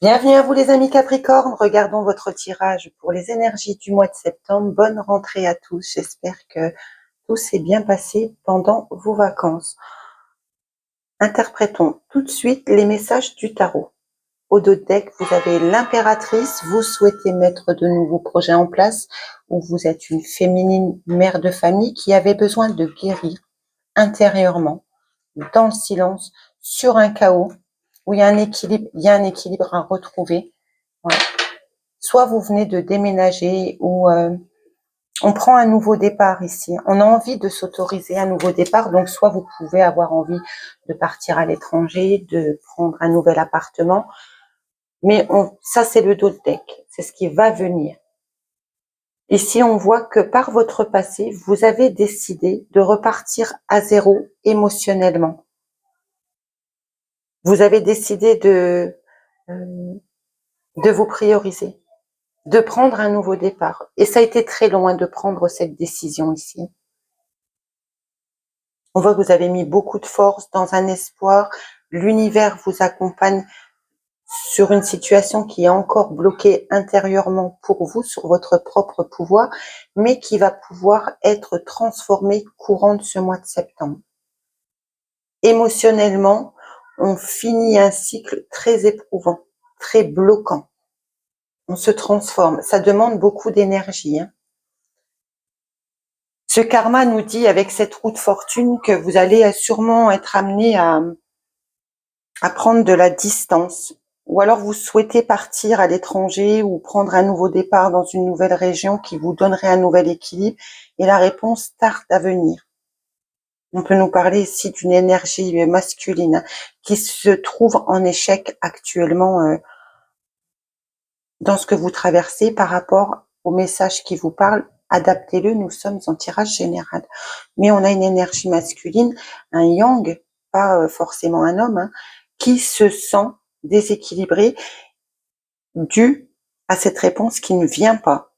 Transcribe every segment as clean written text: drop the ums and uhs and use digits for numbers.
Bienvenue à vous les amis Capricorne, regardons votre tirage pour les énergies du mois de septembre. Bonne rentrée à tous, j'espère que tout s'est bien passé pendant vos vacances. Interprétons tout de suite les messages du tarot. Au dos de deck, vous avez l'impératrice, vous souhaitez mettre de nouveaux projets en place, ou vous êtes une féminine mère de famille qui avait besoin de guérir intérieurement, dans le silence, sur un chaos, où il y a un équilibre à retrouver. Ouais. Soit vous venez de déménager ou on prend un nouveau départ ici. On a envie de s'autoriser un nouveau départ, donc soit vous pouvez avoir envie de partir à l'étranger, de prendre un nouvel appartement, mais ça c'est le dos de deck, c'est ce qui va venir. Ici on voit que par votre passé, vous avez décidé de repartir à zéro émotionnellement. Vous avez décidé de vous prioriser, de prendre un nouveau départ. Et ça a été très loin de prendre cette décision ici. On voit que vous avez mis beaucoup de force dans un espoir. L'univers vous accompagne sur une situation qui est encore bloquée intérieurement pour vous, sur votre propre pouvoir, mais qui va pouvoir être transformée courant de ce mois de septembre. Émotionnellement, on finit un cycle très éprouvant, très bloquant. On se transforme. Ça demande beaucoup d'énergie, hein. Ce karma nous dit, avec cette roue de fortune, que vous allez sûrement être amené à prendre de la distance. Ou alors vous souhaitez partir à l'étranger ou prendre un nouveau départ dans une nouvelle région qui vous donnerait un nouvel équilibre. Et la réponse tarde à venir. On peut nous parler ici d'une énergie masculine qui se trouve en échec actuellement dans ce que vous traversez par rapport au message qui vous parle. Adaptez-le, nous sommes en tirage général. Mais on a une énergie masculine, un yang, pas forcément un homme, hein, qui se sent déséquilibré dû à cette réponse qui ne vient pas.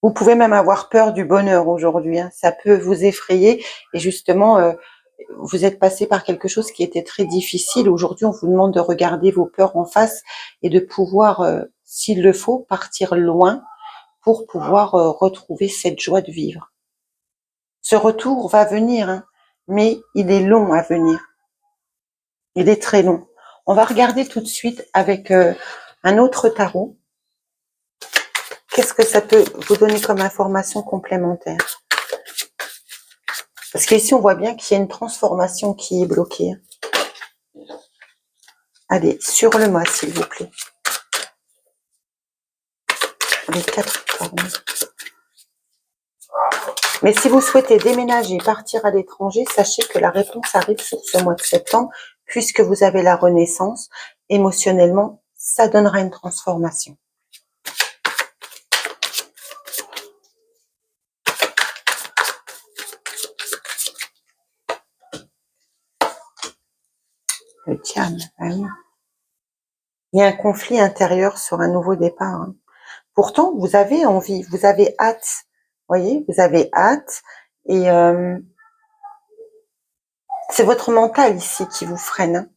Vous pouvez même avoir peur du bonheur aujourd'hui, hein. Ça peut vous effrayer et justement, vous êtes passé par quelque chose qui était très difficile. Aujourd'hui, on vous demande de regarder vos peurs en face et de pouvoir, s'il le faut, partir loin pour pouvoir retrouver cette joie de vivre. Ce retour va venir, hein, mais il est long à venir. Il est très long. On va regarder tout de suite avec un autre tarot. Qu'est-ce que ça peut vous donner comme information complémentaire? Parce qu'ici, on voit bien qu'il y a une transformation qui est bloquée. Allez, sur le mois, s'il vous plaît. Les 4 cornes. Mais si vous souhaitez déménager, partir à l'étranger, sachez que la réponse arrive sur ce mois de septembre, puisque vous avez la renaissance. Émotionnellement, ça donnera une transformation. Le diable, ah oui. Il y a un conflit intérieur sur un nouveau départ, hein. Pourtant, vous avez envie, vous avez hâte. Vous voyez, vous avez hâte. Et c'est votre mental ici qui vous freine, hein,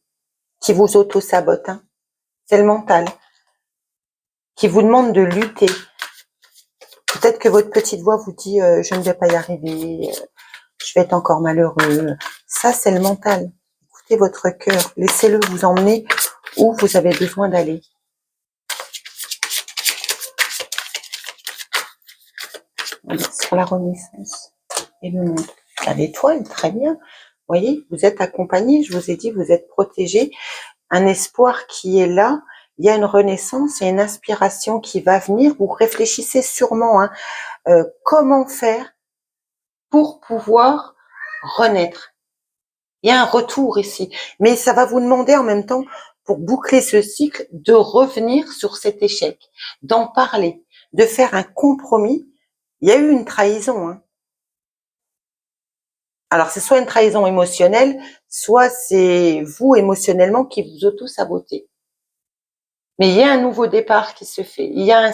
qui vous auto-sabote, hein. C'est le mental qui vous demande de lutter. Peut-être que votre petite voix vous dit je ne vais pas y arriver, je vais être encore malheureux. Ça, c'est le mental. Écoutez votre cœur, laissez-le vous emmener où vous avez besoin d'aller. Sur la renaissance et le monde. L'étoile, très bien. Vous voyez, vous êtes accompagné, je vous ai dit, vous êtes protégé. Un espoir qui est là. Il y a une renaissance et une inspiration qui va venir. Vous réfléchissez sûrement, hein, comment faire pour pouvoir renaître. Il y a un retour ici. Mais ça va vous demander en même temps, pour boucler ce cycle, de revenir sur cet échec, d'en parler, de faire un compromis. Il y a eu une trahison, hein. Alors, c'est soit une trahison émotionnelle, soit c'est vous émotionnellement qui vous auto-sabotez. Mais il y a un nouveau départ qui se fait. Il y a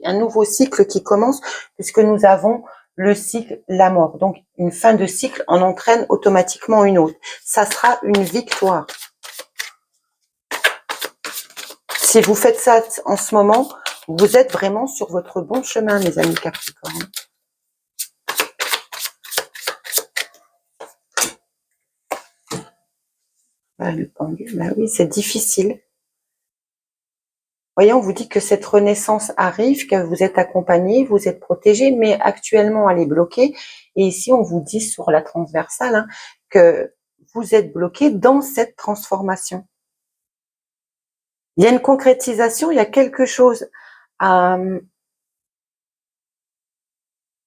un nouveau cycle qui commence, puisque nous avons le cycle, la mort. Donc, une fin de cycle en entraîne automatiquement une autre. Ça sera une victoire. Si vous faites ça en ce moment, vous êtes vraiment sur votre bon chemin, mes amis Capricorne. Le pendule, bah oui, c'est difficile. Voyez, on vous dit que cette renaissance arrive, que vous êtes accompagné, vous êtes protégé, mais actuellement elle est bloquée. Et ici, on vous dit sur la transversale hein, que vous êtes bloqué dans cette transformation. Il y a une concrétisation, il y a quelque chose à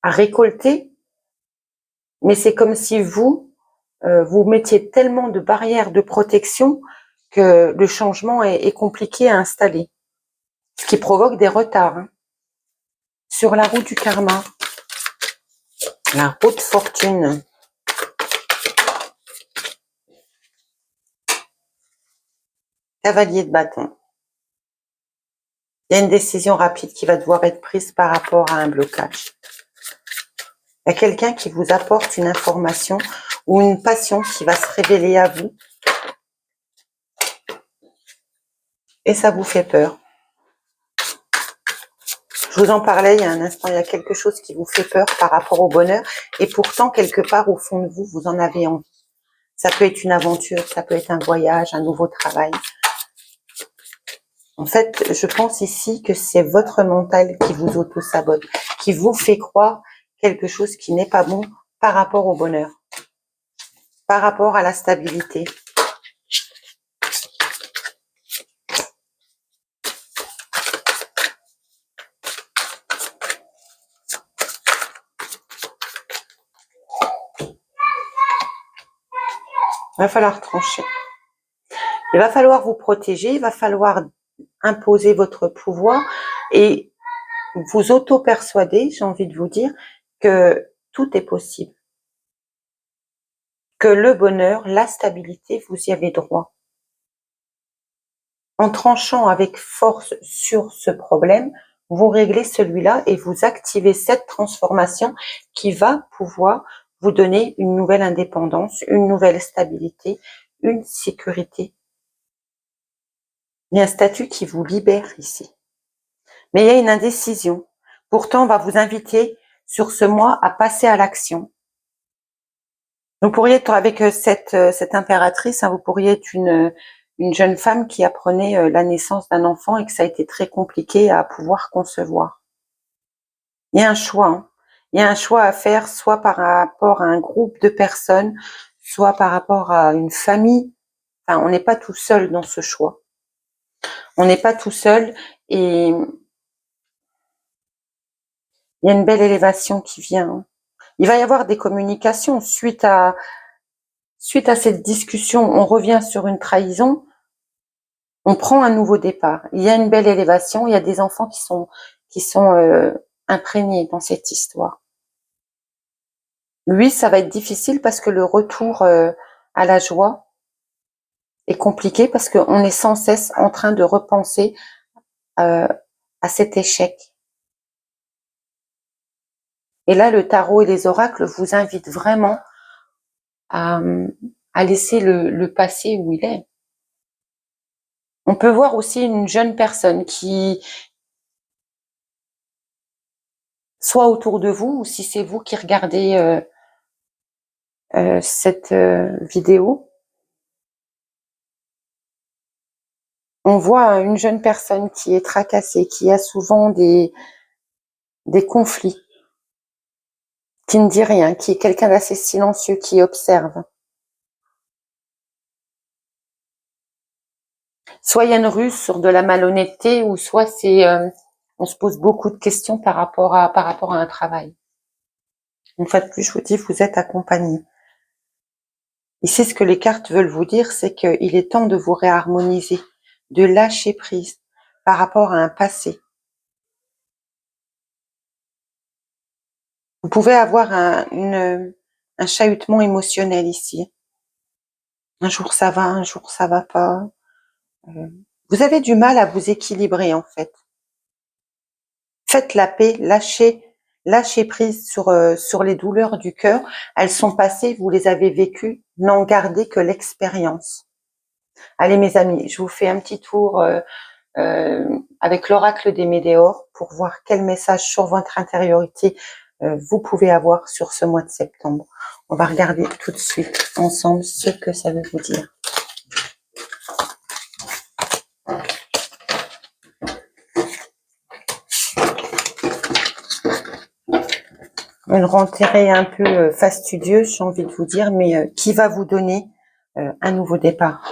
récolter, mais c'est comme si vous mettiez tellement de barrières de protection que le changement est compliqué à installer, ce qui provoque des retards. Hein. Sur la route du karma, la route fortune. Cavalier de bâton. Il y a une décision rapide qui va devoir être prise par rapport à un blocage. Il y a quelqu'un qui vous apporte une information ou une passion qui va se révéler à vous. Et ça vous fait peur. Je vous en parlais il y a un instant, il y a quelque chose qui vous fait peur par rapport au bonheur. Et pourtant, quelque part, au fond de vous, vous en avez envie. Ça peut être une aventure, ça peut être un voyage, un nouveau travail. En fait, je pense ici que c'est votre mental qui vous auto-sabote, qui vous fait croire quelque chose qui n'est pas bon par rapport au bonheur, par rapport à la stabilité. Il va falloir trancher. Il va falloir vous protéger, il va falloir imposer votre pouvoir et vous auto-persuader, j'ai envie de vous dire, que tout est possible. Que le bonheur, la stabilité, vous y avez droit. En tranchant avec force sur ce problème, vous réglez celui-là et vous activez cette transformation qui va pouvoir vous donner une nouvelle indépendance, une nouvelle stabilité, une sécurité. Il y a un statut qui vous libère ici. Mais il y a une indécision. Pourtant, on va vous inviter sur ce mois à passer à l'action. Vous pourriez être avec cette impératrice, hein, vous pourriez être une jeune femme qui apprenait la naissance d'un enfant et que ça a été très compliqué à pouvoir concevoir. Il y a un choix. Hein. Il y a un choix à faire, soit par rapport à un groupe de personnes, soit par rapport à une famille. Enfin, on n'est pas tout seul dans ce choix. On n'est pas tout seul et il y a une belle élévation qui vient. Hein. Il va y avoir des communications suite à cette discussion. On revient sur une trahison. On prend un nouveau départ. Il y a une belle élévation. Il y a des enfants qui sont imprégnés dans cette histoire. Oui, ça va être difficile parce que le retour à la joie est compliqué parce qu'on est sans cesse en train de repenser à cet échec. Et là, le tarot et les oracles vous invitent vraiment à laisser le passé où il est. On peut voir aussi une jeune personne qui, soit autour de vous, ou si c'est vous qui regardez cette vidéo, on voit une jeune personne qui est tracassée, qui a souvent des conflits, qui ne dit rien, qui est quelqu'un d'assez silencieux, qui observe. Soit il y a une ruse sur de la malhonnêteté, ou soit c'est on se pose beaucoup de questions par rapport à un travail. Une fois de plus, je vous dis, vous êtes accompagné. Ici, ce que les cartes veulent vous dire, c'est qu'il est temps de vous réharmoniser, de lâcher prise par rapport à un passé. Vous pouvez avoir un chahutement émotionnel ici. Un jour ça va, un jour ça va pas. Vous avez du mal à vous équilibrer en fait. Faites la paix, lâchez prise sur les douleurs du cœur. Elles sont passées, vous les avez vécues. N'en gardez que l'expérience. Allez mes amis, je vous fais un petit tour avec l'oracle des Médéors pour voir quel message sur votre intériorité vous pouvez avoir sur ce mois de septembre. On va regarder tout de suite ensemble ce que ça veut vous dire. Une rentrée un peu fastidieuse, j'ai envie de vous dire, mais qui va vous donner un nouveau départ.